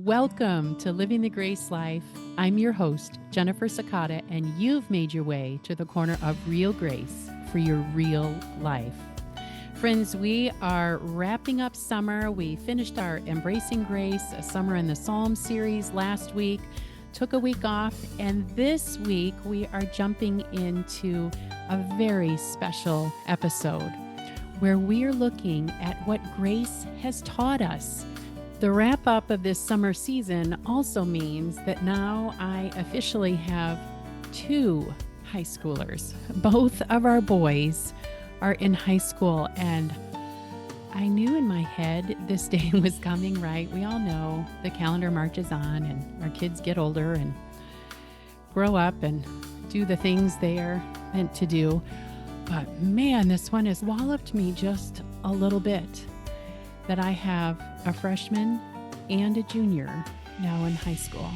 Welcome to Living the Grace Life. I'm your host, Jennifer Sakata, and you've made your way to the corner of real grace for your real life. Friends, we are wrapping up summer. We finished our Embracing Grace, a Summer in the Psalm series last week, took a week off, and this week we are jumping into a very special episode where we are looking at what grace has taught us. The wrap up of this summer season also means that now I officially have two high schoolers. Both of our boys are in high school, and I knew in my head this day was coming, right? We all know the calendar marches on and our kids get older and grow up and do the things they are meant to do. But man, this one has walloped me just a little bit. That I have a freshman and a junior now in high school.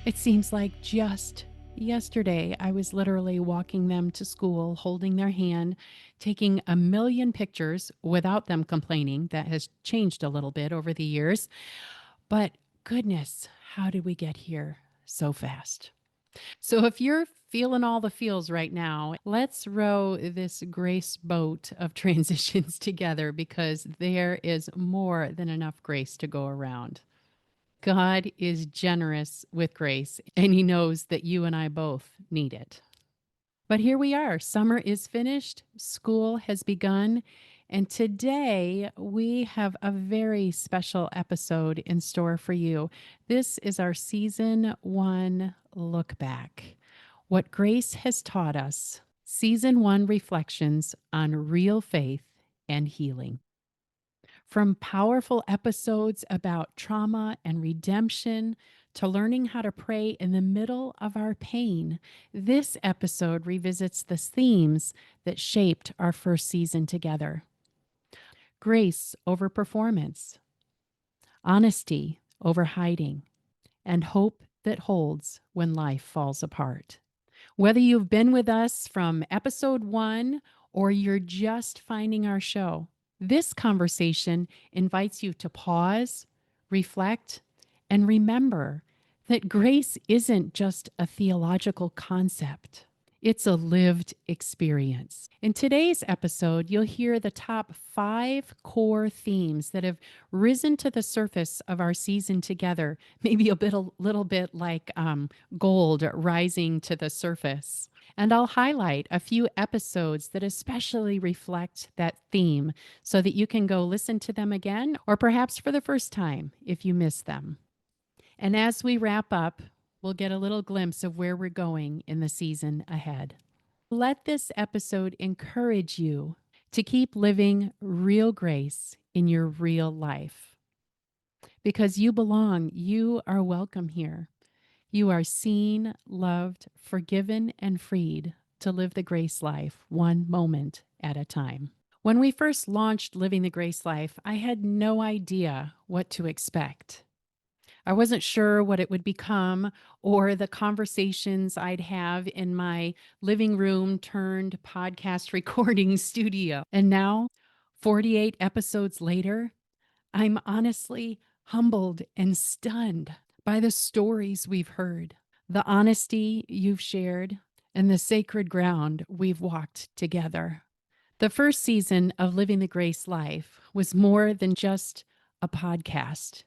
It seems like just yesterday I was literally walking them to school, holding their hand, taking a million pictures without them complaining. That has changed a little bit over the years. But goodness, how did we get here so fast? So if you're feeling all the feels right now, let's row this grace boat of transitions together because there is more than enough grace to go around. God is generous with grace, and He knows that you and I both need it. But here we are. Summer is finished, school has begun, and today we have a very special episode in store for you. This is our season 1 look back. What grace has taught us. Season 1 reflections on real faith and healing. From powerful episodes about trauma and redemption to learning how to pray in the middle of our pain, this episode revisits the themes that shaped our first season together. Grace over performance, honesty over hiding, and hope that holds when life falls apart. Whether you've been with us from episode 1 or you're just finding our show, this conversation invites you to pause, reflect, and remember that grace isn't just a theological concept. It's a lived experience. In today's episode, you'll hear the top 5 core themes that have risen to the surface of our season together, maybe a little bit like gold rising to the surface. And I'll highlight a few episodes that especially reflect that theme so that you can go listen to them again, or perhaps for the first time if you missed them. And as we wrap up, we'll get a little glimpse of where we're going in the season ahead. Let this episode encourage you to keep living real grace in your real life. Because you belong, you are welcome here. You are seen, loved, forgiven, and freed to live the grace life one moment at a time. When we first launched Living the Grace Life, I had no idea what to expect. I wasn't sure what it would become or the conversations I'd have in my living room turned podcast recording studio. And now, 48 episodes later, I'm honestly humbled and stunned by the stories we've heard, the honesty you've shared, and the sacred ground we've walked together. The first season of Living the Grace Life was more than just a podcast.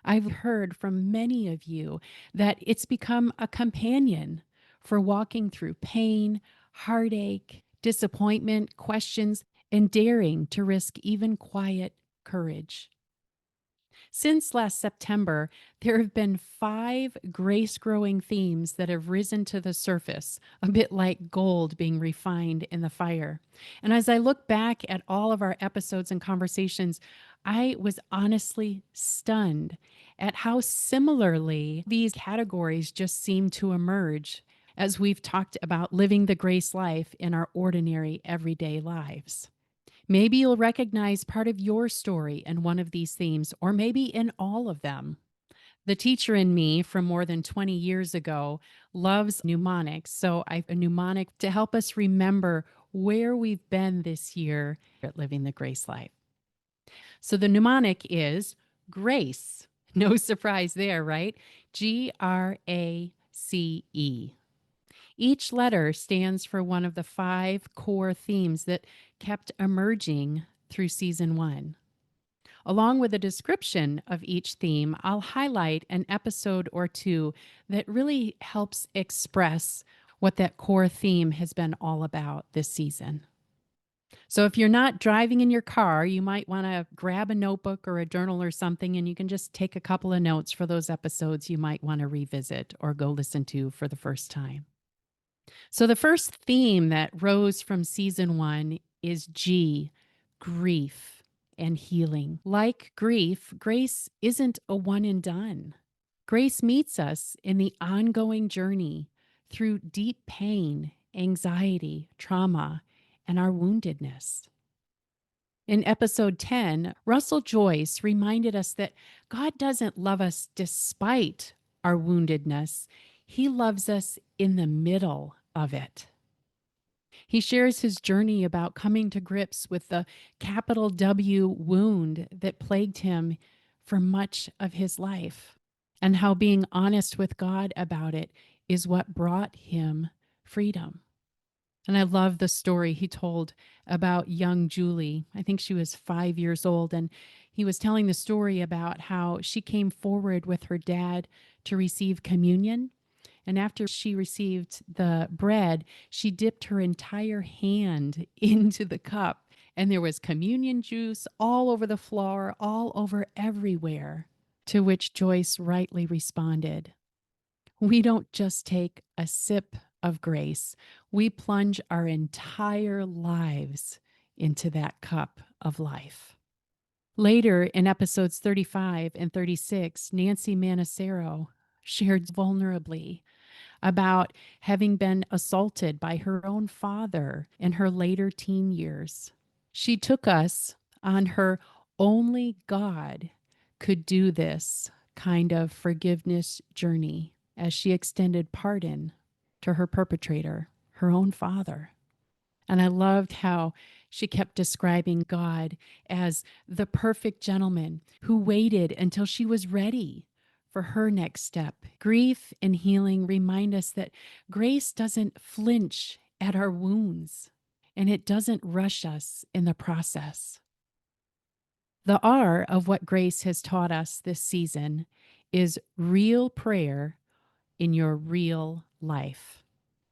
I've heard from many of you that it's become a companion for walking through pain, heartache, disappointment, questions, and daring to risk even quiet courage. Since last September, there have been 5 grace growing themes that have risen to the surface, a bit like gold being refined in the fire. And as I look back at all of our episodes and conversations, I was honestly stunned at how similarly these categories just seem to emerge as we've talked about living the grace life in our ordinary everyday lives. Maybe you'll recognize part of your story in one of these themes, or maybe in all of them. The teacher in me from more than 20 years ago loves mnemonics, so I've a mnemonic to help us remember where we've been this year at Living the Grace Life. So the mnemonic is grace, No surprise there, right? G.R.A.C.E. Each letter stands for one of the five core themes that kept emerging through season one. Along with a description of each theme, I'll highlight an episode or two that really helps express what that core theme has been all about this season. So if you're not driving in your car, you might want to grab a notebook or a journal or something, and you can just take a couple of notes for those episodes you might want to revisit or go listen to for the first time. So the first theme that rose from season one is G, grief and healing. Like grief, grace isn't a one and done. Grace meets us in the ongoing journey through deep pain, anxiety, trauma, and our woundedness. In episode 10, Russell Joyce reminded us that God doesn't love us despite our woundedness, He loves us in the middle of it. He shares his journey about coming to grips with the capital W wound that plagued him for much of his life, and how being honest with God about it is what brought him freedom. And I love the story he told about young Julie. I think she was 5 years old. And he was telling the story about how she came forward with her dad to receive communion. And after she received the bread, she dipped her entire hand into the cup. And there was communion juice all over the floor, all over everywhere. To which Joyce rightly responded, we don't just take a sip of grace, we plunge our entire lives into that cup of life. Later in episodes 35 and 36, Nancy Manacero shared vulnerably about having been assaulted by her own father in her later teen years. She took us on her only God could do this kind of forgiveness journey as she extended pardon to her perpetrator, her own father. And I loved how she kept describing God as the perfect gentleman who waited until she was ready for her next step. Grief and healing remind us that grace doesn't flinch at our wounds and it doesn't rush us in the process. The R of what grace has taught us this season is real prayer in your real life.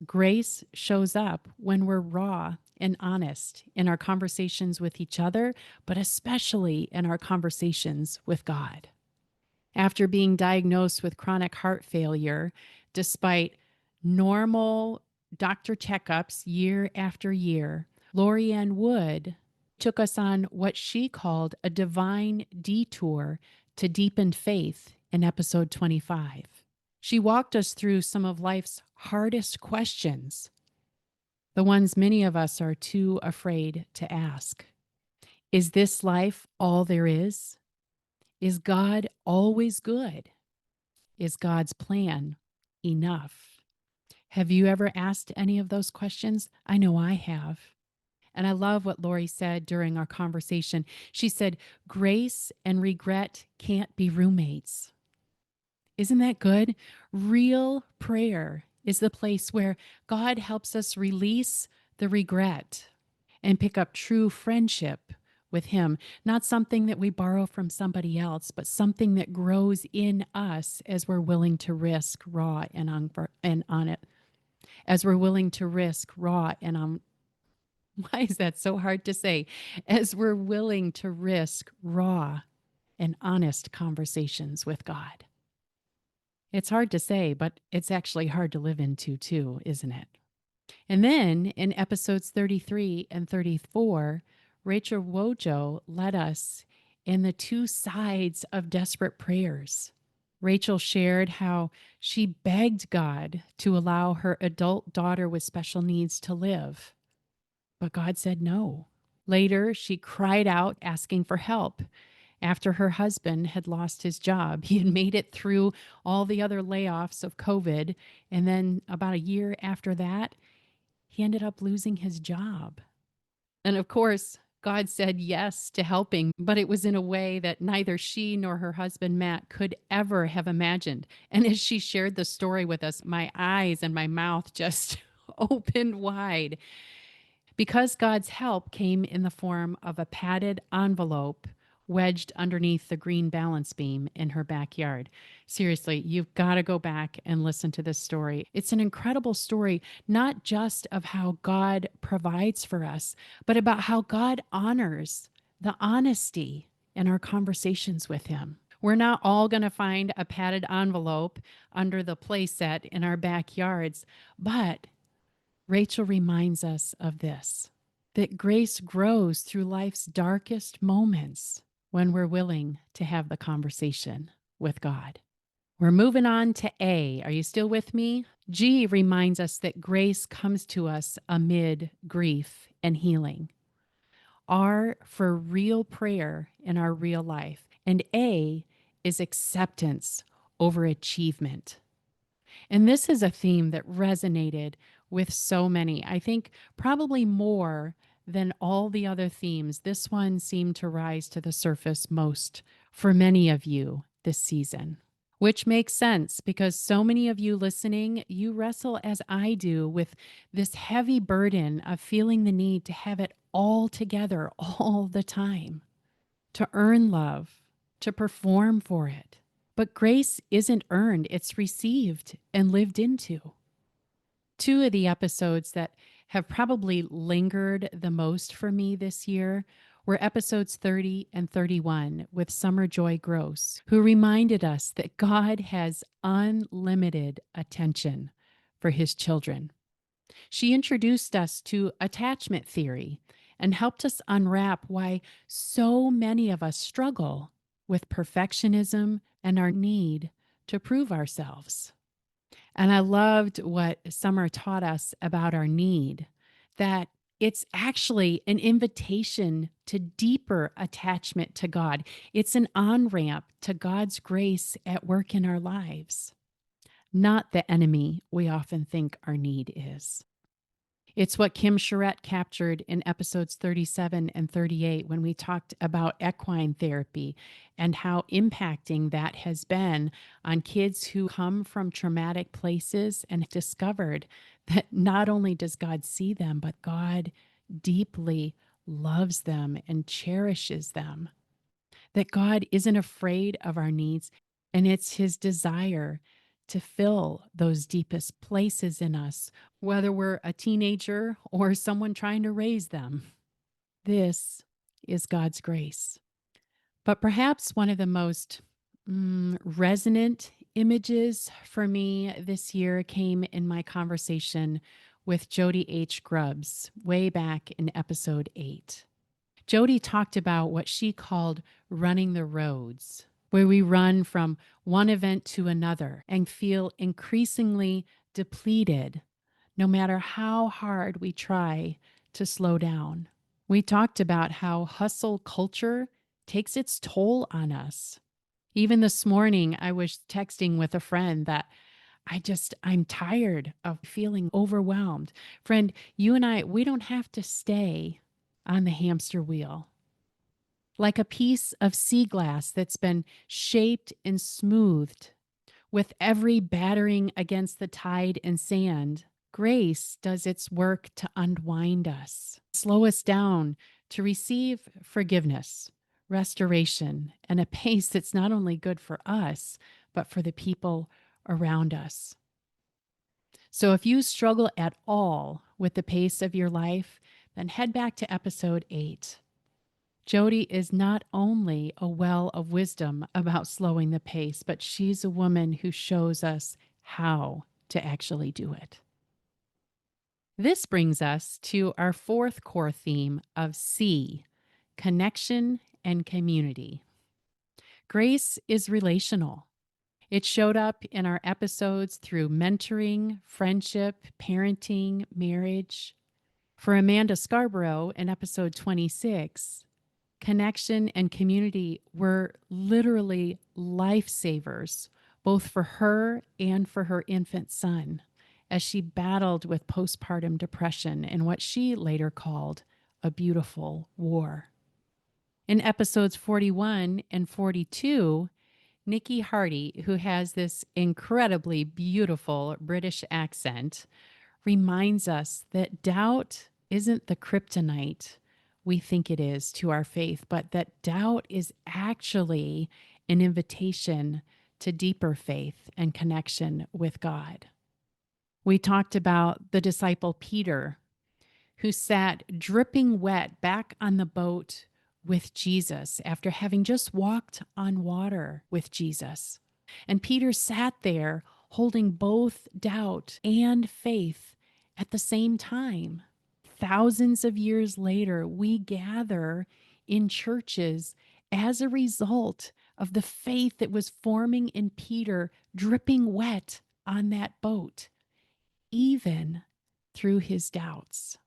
Grace shows up when we're raw and honest in our conversations with each other, but especially in our conversations with God. After being diagnosed with chronic heart failure, despite normal doctor checkups year after year, Lorianne Wood took us on what she called a divine detour to deepen faith in episode 25. She walked us through some of life's hardest questions, the ones many of us are too afraid to ask. Is this life all there is? Is God always good? Is God's plan enough? Have you ever asked any of those questions? I know I have. And I love what Lori said during our conversation. She said, grace and regret can't be roommates. Isn't that good? Real prayer is the place where God helps us release the regret and pick up true friendship with Him. Not something that we borrow from somebody else, but something that grows in us as we're willing to risk raw and on it. As we're willing to risk raw and on. Why is that so hard to say? As we're willing to risk raw and honest conversations with God. It's hard to say, but it's actually hard to live into too, isn't it? And then in episodes 33 and 34, Rachel Wojo led us in the two sides of desperate prayers. Rachel shared how she begged God to allow her adult daughter with special needs to live, but God said no. Later, she cried out asking for help after her husband had lost his job. He had made it through all the other layoffs of COVID. And then about a year after that, he ended up losing his job. And of course, God said yes to helping, but it was in a way that neither she nor her husband Matt could ever have imagined. And as she shared the story with us, my eyes and my mouth just opened wide because God's help came in the form of a padded envelope wedged underneath the green balance beam in her backyard. Seriously, you've got to go back and listen to this story. It's an incredible story, not just of how God provides for us, but about how God honors the honesty in our conversations with Him. We're not all going to find a padded envelope under the playset in our backyards, but Rachel reminds us of this, that grace grows through life's darkest moments when we're willing to have the conversation with God. We're moving on to A. Are you still with me? G reminds us that grace comes to us amid grief and healing. R for real prayer in our real life. And A is acceptance over achievement. And this is a theme that resonated with so many. I think probably more than all the other themes, this one seemed to rise to the surface most for many of you this season. Which makes sense because so many of you listening, you wrestle as I do with this heavy burden of feeling the need to have it all together all the time, to earn love, to perform for it. But grace isn't earned, it's received and lived into. Two of the episodes that have probably lingered the most for me this year were episodes 30 and 31 with Summer Joy Gross, who reminded us that God has unlimited attention for his children. She introduced us to attachment theory and helped us unwrap why so many of us struggle with perfectionism and our need to prove ourselves. And I loved what Summer taught us about our need, that it's actually an invitation to deeper attachment to God. It's an on ramp to God's grace at work in our lives, not the enemy we often think our need is. It's what Kim Charette captured in episodes 37 and 38 when we talked about equine therapy and how impacting that has been on kids who come from traumatic places and discovered that not only does God see them, but God deeply loves them and cherishes them. That God isn't afraid of our needs, and it's his desire to fill those deepest places in us, whether we're a teenager or someone trying to raise them. This is God's grace. But perhaps one of the most resonant images for me this year came in my conversation with Jody H. Grubbs way back in episode 8. Jody talked about what she called running the roads, where we run from one event to another and feel increasingly depleted no matter how hard we try to slow down. We talked about how hustle culture takes its toll on us. Even this morning, I was texting with a friend that I'm tired of feeling overwhelmed. Friend, you and I, we don't have to stay on the hamster wheel. Like a piece of sea glass that's been shaped and smoothed with every battering against the tide and sand, grace does its work to unwind us, slow us down to receive forgiveness, restoration, and a pace that's not only good for us, but for the people around us. So if you struggle at all with the pace of your life, then head back to episode 8. Jody is not only a well of wisdom about slowing the pace, but she's a woman who shows us how to actually do it. This brings us to our fourth core theme of C, connection and community. Grace is relational. It showed up in our episodes through mentoring, friendship, parenting, marriage. For Amanda Scarborough in episode 26, connection and community were literally lifesavers, both for her and for her infant son, as she battled with postpartum depression and what she later called a beautiful war. In episodes 41 and 42, Nikki Hardy, who has this incredibly beautiful British accent, reminds us that doubt isn't the kryptonite we think it is to our faith, but that doubt is actually an invitation to deeper faith and connection with God. We talked about the disciple Peter, who sat dripping wet back on the boat with Jesus after having just walked on water with Jesus. And Peter sat there holding both doubt and faith at the same time. Thousands of years later, we gather in churches as a result of the faith that was forming in Peter, dripping wet on that boat, even through his doubts.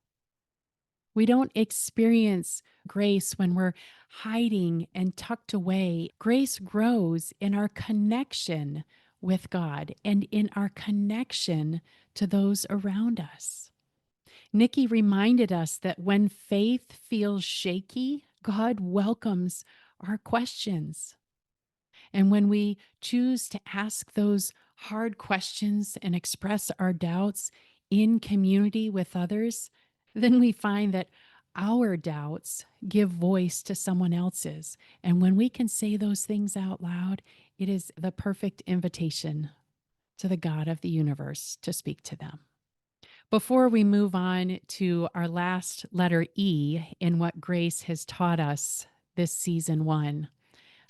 We don't experience grace when we're hiding and tucked away. Grace grows in our connection with God and in our connection to those around us. Nikki reminded us that when faith feels shaky, God welcomes our questions. And when we choose to ask those hard questions and express our doubts in community with others, then we find that our doubts give voice to someone else's. And when we can say those things out loud, it is the perfect invitation to the God of the universe to speak to them. Before we move on to our last letter E in what grace has taught us this season 1,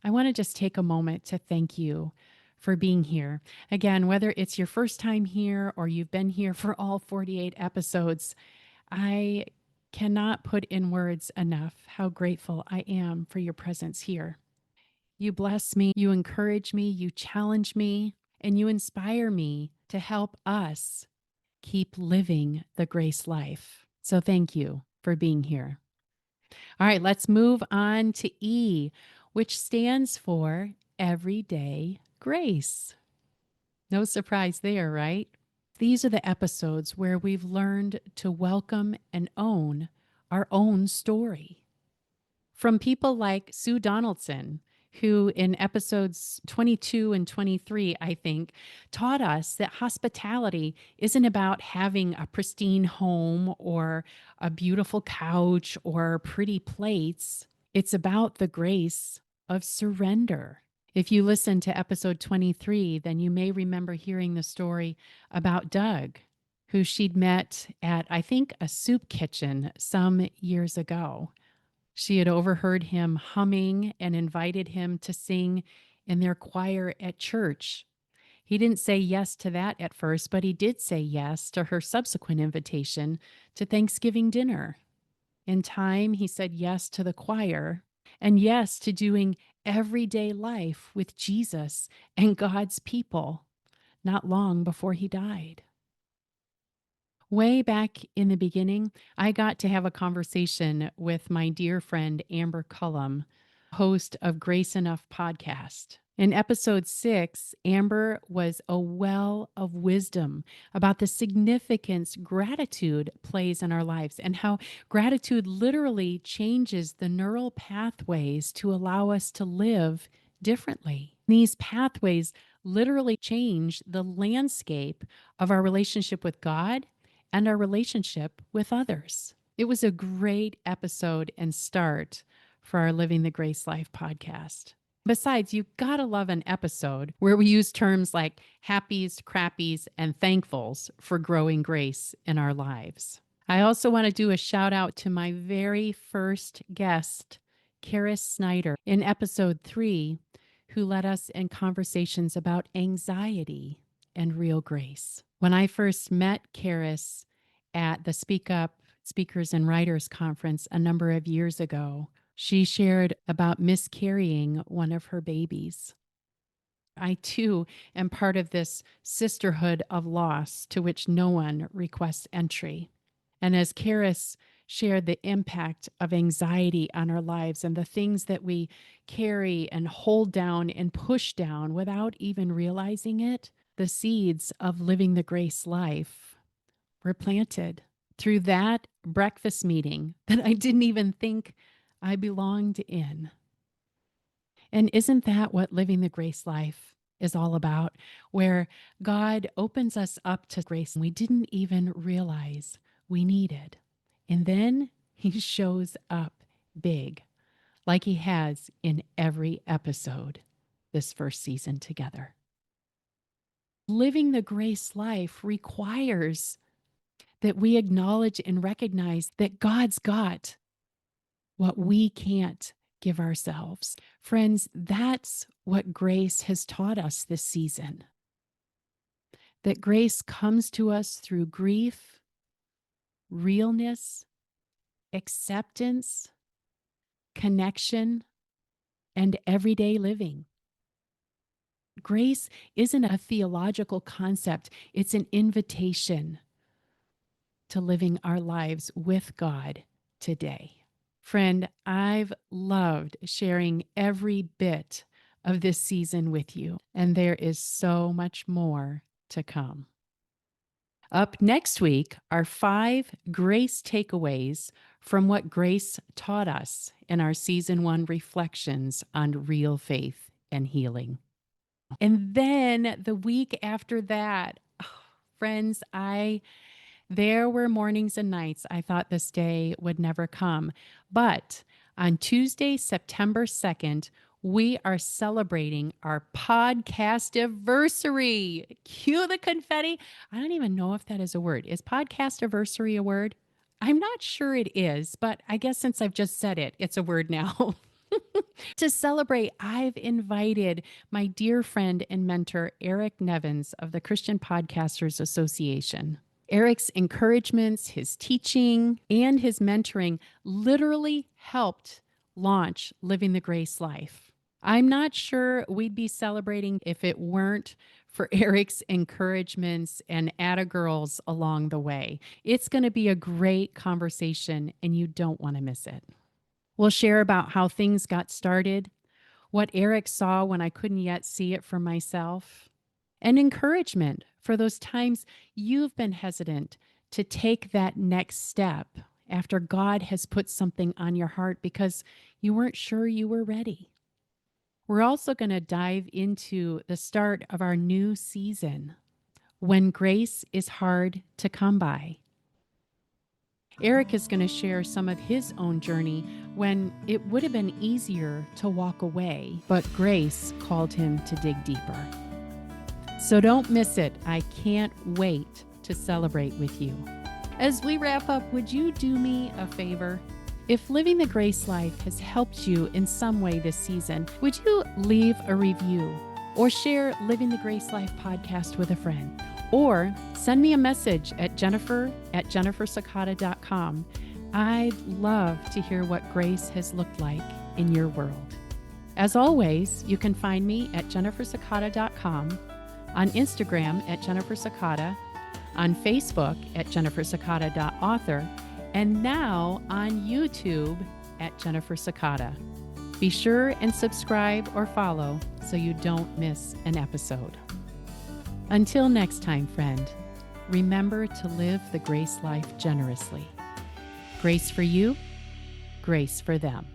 I want to just take a moment to thank you for being here. Again, whether it's your first time here or you've been here for all 48 episodes, I cannot put in words enough how grateful I am for your presence here. You bless me, you encourage me, you challenge me, and you inspire me to help us keep living the grace life. So thank you for being here. All right, let's move on to E, which stands for everyday grace. No surprise there, right? These are the episodes where we've learned to welcome and own our own story. From people like Sue Donaldson, who in episodes 22 and 23, I think, taught us that hospitality isn't about having a pristine home or a beautiful couch or pretty plates. It's about the grace of surrender. If you listen to episode 23, then you may remember hearing the story about Doug, who she'd met at, I think, a soup kitchen some years ago. She had overheard him humming and invited him to sing in their choir at church. He didn't say yes to that at first, but he did say yes to her subsequent invitation to Thanksgiving dinner. In time, he said yes to the choir and yes to doing everyday life with Jesus and God's people not long before he died. Way back in the beginning, I got to have a conversation with my dear friend Amber Cullum, host of Grace Enough podcast. In episode 6, Amber was a well of wisdom about the significance gratitude plays in our lives and how gratitude literally changes the neural pathways to allow us to live differently. These pathways literally change the landscape of our relationship with God and our relationship with others. It was a great episode and start for our Living the Grace Life podcast. Besides, you gotta love an episode where we use terms like happies, crappies, and thankfuls for growing grace in our lives. I also want to do a shout out to my very first guest, Karis Snyder, in episode 3, who led us in conversations about anxiety and real grace. When I first met Karis at the Speak Up Speakers and Writers Conference a number of years ago, she shared about miscarrying one of her babies. I too am part of this sisterhood of loss to which no one requests entry. And as Karis shared the impact of anxiety on our lives and the things that we carry and hold down and push down without even realizing it, the seeds of living the grace life were planted. through that breakfast meeting that I didn't even think I belonged in. And isn't that what living the grace life is all about? Where God opens us up to grace we didn't even realize we needed. And then he shows up big, like he has in every episode this first season together. Living the grace life requires that we acknowledge and recognize that God's got what we can't give ourselves. Friends, that's what grace has taught us this season. That grace comes to us through grief, realness, acceptance, connection, and everyday living. Grace isn't a theological concept, it's an invitation to living our lives with God today. Friend, I've loved sharing every bit of this season with you, and there is so much more to come. Up next week are 5 grace takeaways from what grace taught us in our season 1 reflections on real faith and healing. And then the week after that, friends, there were mornings and nights I thought this day would never come. But on Tuesday, September 2nd, we are celebrating our podcast anniversary. Cue the confetti. I don't even know if that is a word. Is podcast anniversary a word? I'm not sure it is, but I guess since I've just said it, it's a word now. To celebrate, I've invited my dear friend and mentor, Eric Nevins of the Christian Podcasters Association. Eric's encouragements, his teaching, and his mentoring literally helped launch Living the Grace Life. I'm not sure we'd be celebrating if it weren't for Eric's encouragements and atta-girls along the way. It's going to be a great conversation, and you don't want to miss it. We'll share about how things got started, what Eric saw when I couldn't yet see it for myself, and encouragement for those times you've been hesitant to take that next step after God has put something on your heart because you weren't sure you were ready. We're also going to dive into the start of our new season, when grace is hard to come by. Eric is going to share some of his own journey when it would have been easier to walk away, but grace called him to dig deeper. So don't miss it. I can't wait to celebrate with you. As we wrap up, would you do me a favor? If Living the Grace Life has helped you in some way this season, would you leave a review or share Living the Grace Life podcast with a friend? Or send me a message at jennifer@jennifersakata.com. I'd love to hear what grace has looked like in your world. As always, you can find me at jennifersakata.com, on Instagram at jennifersakata, on Facebook at jennifersakata.author, and now on YouTube at Jennifer Sakata. Be sure and subscribe or follow so you don't miss an episode. Until next time, friend, remember to live the grace life generously. Grace for you, grace for them.